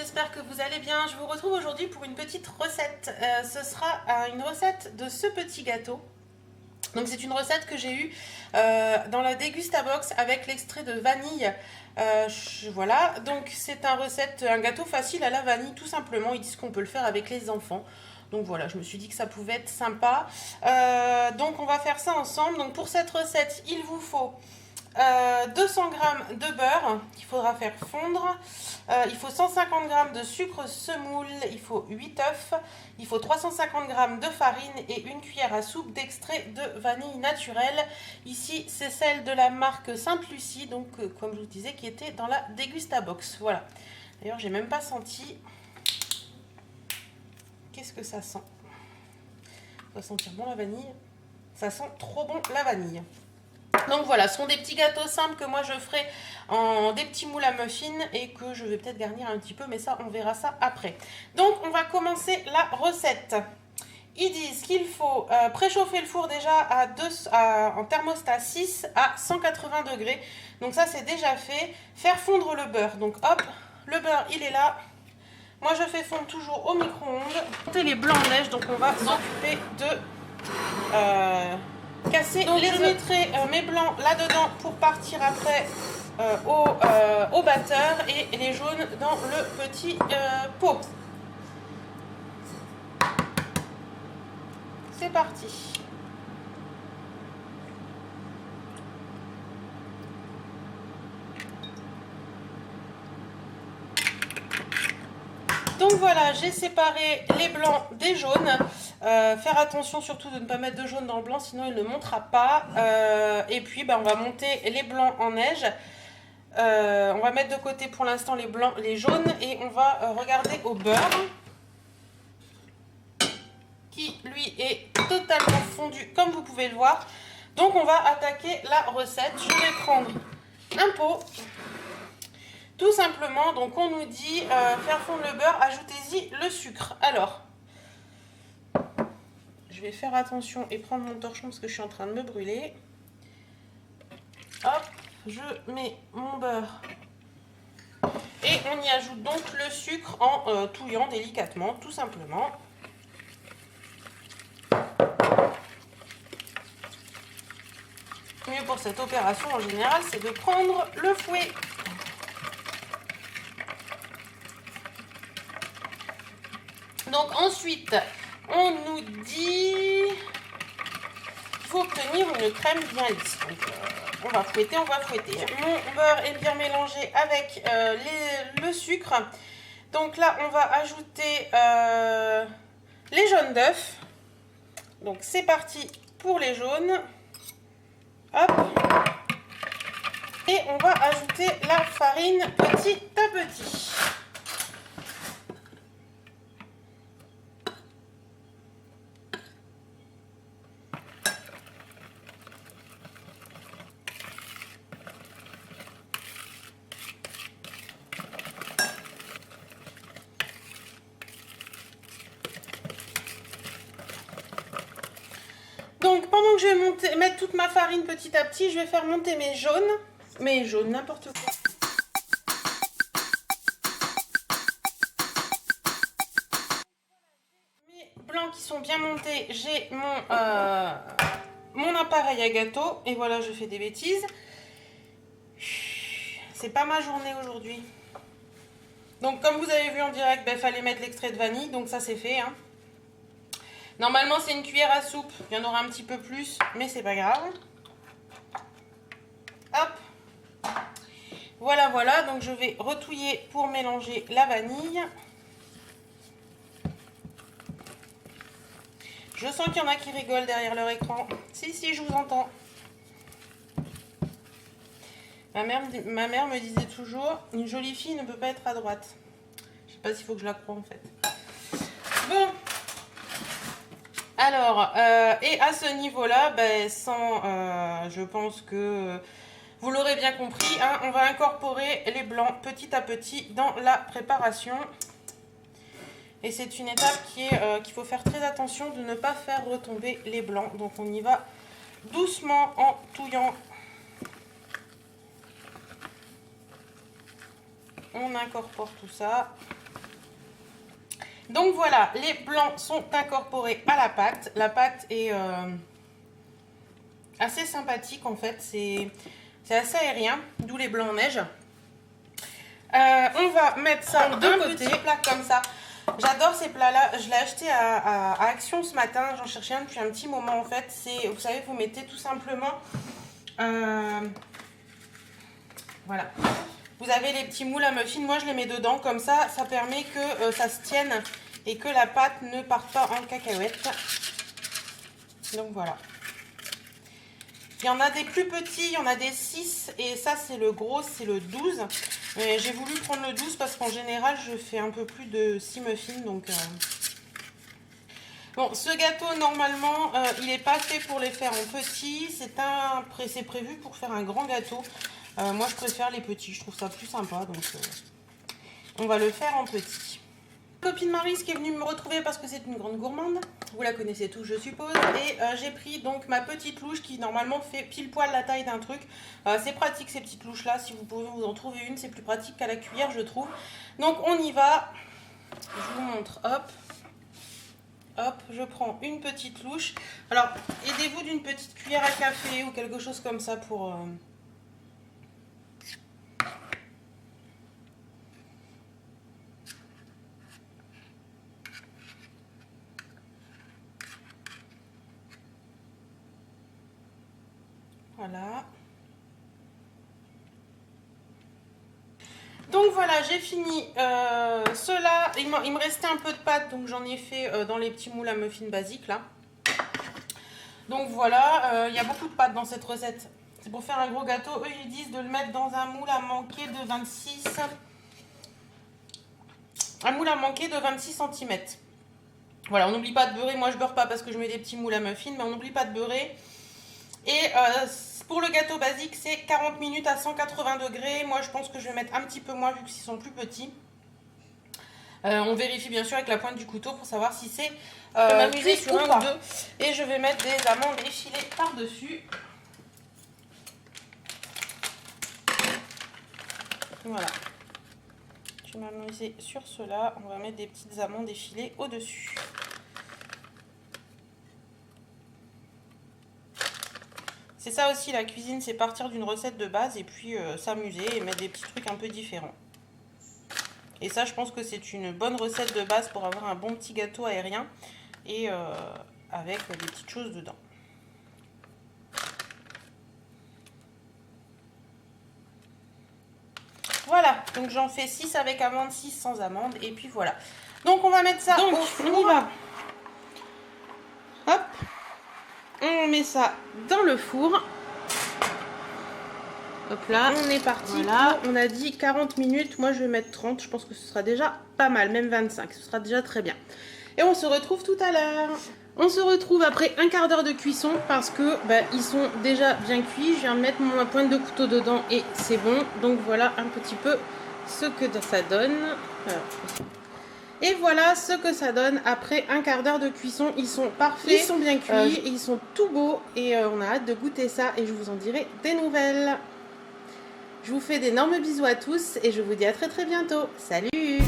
j'espère que vous allez bien. Je vous retrouve aujourd'hui pour une petite recette. Ce sera une recette de ce petit gâteau. Donc c'est une recette que j'ai eue dans la Degustabox avec l'extrait de vanille. Voilà, donc c'est un gâteau facile à la vanille tout simplement. Ils disent qu'on peut le faire avec les enfants. Donc voilà, je me suis dit que ça pouvait être sympa. Donc on va faire ça ensemble. Donc pour cette recette, il vous faut 200 g de beurre qu'il faudra faire fondre, il faut 150 g de sucre semoule, il faut 8 œufs, il faut 350 g de farine et une cuillère à soupe d'extrait de vanille naturelle. Ici c'est celle de la marque Sainte Lucie, donc comme je vous disais qui était dans la Degustabox. Voilà, d'ailleurs j'ai même pas senti. Qu'est-ce que ça sent? Ça doit sentir bon la vanille, ça sent trop bon la vanille. Donc voilà, ce sont des petits gâteaux simples que moi je ferai en des petits moules à muffins et que je vais peut-être garnir un petit peu, mais ça on verra ça après. Donc on va commencer la recette. Ils disent qu'il faut préchauffer le four déjà en thermostat 6 à 180 degrés. Donc ça c'est déjà fait. Faire fondre le beurre. Donc hop, le beurre il est là. Moi je fais fondre toujours au micro-ondes. Monter les blancs en neige, donc on va s'occuper de casser donc les œufs. Je mettrai mes blancs là-dedans pour partir après au batteur et les jaunes dans le petit pot. C'est parti. Donc voilà, j'ai séparé les blancs des jaunes. Faire attention surtout de ne pas mettre de jaune dans le blanc, sinon il ne montera pas. Et puis on va monter les blancs en neige. On va mettre de côté pour l'instant les blancs, les jaunes, et on va regarder au beurre qui lui est totalement fondu comme vous pouvez le voir. Donc on va attaquer la recette. Je vais prendre un pot. Tout simplement, donc on nous dit faire fondre le beurre, ajoutez-y le sucre. Alors, je vais faire attention et prendre mon torchon parce que je suis en train de me brûler. Hop, je mets mon beurre et on y ajoute donc le sucre en touillant délicatement, tout simplement. Le mieux pour cette opération en général, c'est de prendre le fouet. Donc ensuite, on nous dit qu'il faut obtenir une crème bien lisse. Donc, on va fouetter, on va fouetter. Mon beurre est bien mélangé avec le sucre. Donc là, on va ajouter les jaunes d'œufs. Donc c'est parti pour les jaunes. Hop. Et on va ajouter la farine petit à petit. Donc pendant que je vais mettre toute ma farine petit à petit, je vais faire monter mes jaunes, n'importe quoi. Mes blancs qui sont bien montés, j'ai mon appareil à gâteau, et voilà, je fais des bêtises. C'est pas ma journée aujourd'hui. Donc comme vous avez vu en direct, il fallait mettre l'extrait de vanille, donc ça c'est fait, hein. Normalement c'est une cuillère à soupe, il y en aura un petit peu plus, mais c'est pas grave. Hop. Voilà, voilà, donc je vais retouiller pour mélanger la vanille. Je sens qu'il y en a qui rigolent derrière leur écran. Si, je vous entends. Ma mère me disait toujours, une jolie fille ne peut pas être à droite. Je sais pas s'il faut que je la croie en fait. Bon. Alors, et à ce niveau-là, je pense que vous l'aurez bien compris, hein, on va incorporer les blancs petit à petit dans la préparation. Et c'est une étape qu'il faut faire très attention de ne pas faire retomber les blancs. Donc on y va doucement en touillant. On incorpore tout ça. Donc voilà, les blancs sont incorporés à la pâte. La pâte est assez sympathique en fait, c'est assez aérien, d'où les blancs en neige. On va mettre ça en deux petits plats comme ça. J'adore ces plats-là. Je l'ai acheté à Action ce matin. J'en cherchais un depuis un petit moment en fait. Vous savez, vous mettez tout simplement... voilà. Vous avez les petits moules à muffins. Moi, je les mets dedans comme ça. Ça permet que ça se tienne et que la pâte ne parte pas en cacahuète. Donc voilà. Il y en a des plus petits, il y en a des 6 et ça c'est le gros, c'est le 12. Mais j'ai voulu prendre le 12 parce qu'en général je fais un peu plus de 6 muffins. Donc bon, ce gâteau normalement il n'est pas fait pour les faire en petits. C'est prévu pour faire un grand gâteau. Moi je préfère les petits, je trouve ça plus sympa. Donc on va le faire en petit. Copine Maryse qui est venue me retrouver parce que c'est une grande gourmande, vous la connaissez tous je suppose, et j'ai pris donc ma petite louche qui normalement fait pile poil la taille d'un truc. C'est pratique ces petites louches là, si vous pouvez vous en trouver une, c'est plus pratique qu'à la cuillère je trouve. Donc on y va, je vous montre, hop, hop, je prends une petite louche. Alors aidez-vous d'une petite cuillère à café ou quelque chose comme ça pour... Voilà. Donc voilà, j'ai fini ceux-là. Il me restait un peu de pâte, donc j'en ai fait dans les petits moules à muffins basiques là. Donc voilà, il y a beaucoup de pâte dans cette recette. C'est pour faire un gros gâteau. Eux, ils disent de le mettre dans un moule à manquer de 26... Un moule à manquer de 26 cm. Voilà, on n'oublie pas de beurrer. Moi, je beurre pas parce que je mets des petits moules à muffins, mais on n'oublie pas de beurrer. Et pour le gâteau basique, c'est 40 minutes à 180 degrés. Moi, je pense que je vais mettre un petit peu moins vu qu'ils sont plus petits. On vérifie bien sûr avec la pointe du couteau pour savoir si c'est cuit sur un ou deux. Et je vais mettre des amandes effilées par-dessus. Voilà. Je vais m'amuser sur cela. On va mettre des petites amandes effilées au-dessus. C'est ça aussi la cuisine, c'est partir d'une recette de base et puis s'amuser et mettre des petits trucs un peu différents. Et ça, je pense que c'est une bonne recette de base pour avoir un bon petit gâteau aérien et avec des petites choses dedans. Voilà, donc j'en fais 6 avec amandes, 6 sans amandes et puis voilà. Donc on va mettre ça au four. On y va. Hop. On met ça dans le four. Hop là, on est parti. Voilà, on a dit 40 minutes. Moi, je vais mettre 30. Je pense que ce sera déjà pas mal, même 25. Ce sera déjà très bien. Et on se retrouve tout à l'heure. On se retrouve après un quart d'heure de cuisson parce que ils sont déjà bien cuits. Je viens de mettre ma pointe de couteau dedans et c'est bon. Donc voilà un petit peu ce que ça donne. Alors, et voilà ce que ça donne après un quart d'heure de cuisson. Ils sont parfaits, ils sont bien cuits, ils sont tout beaux et on a hâte de goûter ça et je vous en dirai des nouvelles. Je vous fais d'énormes bisous à tous et je vous dis à très bientôt. Salut!